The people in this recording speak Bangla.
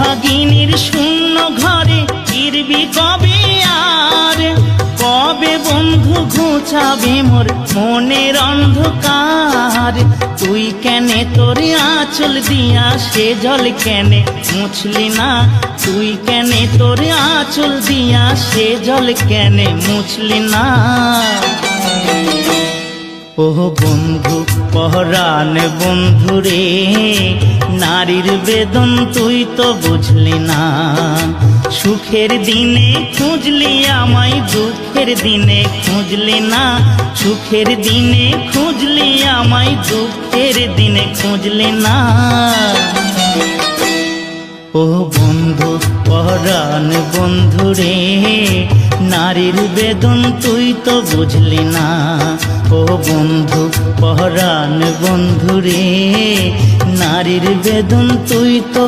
সোহাগিনীর শূন্য ঘরে ফিরবি কবে আর? কবে বন্ধু ঘুচাবে মোর মনের অন্ধকার? তুই কেনে তোর আঁচল দিয়া সে জল কেনে মুছলি না? তুই কেনে তোর আঁচল দিয়া সে জল কেনে মুছলি না? ও বন্ধু পহরান বন্ধু রে, নারীর বেদন তুই তো বুঝলি না। সুখের দিনে খুঁজলি আমায়, দুঃখের দিনে খুঁজলি না। সুখের দিনে খুঁজলি আমায়, দুঃখের দিনে খুঁজলি না। ও বন্ধু পহরান বন্ধু রে, নারীর বেদন তুই তো বুঝলি না। ও বন্ধু পহরান বন্ধু রে, নারীর বেদন তুই তো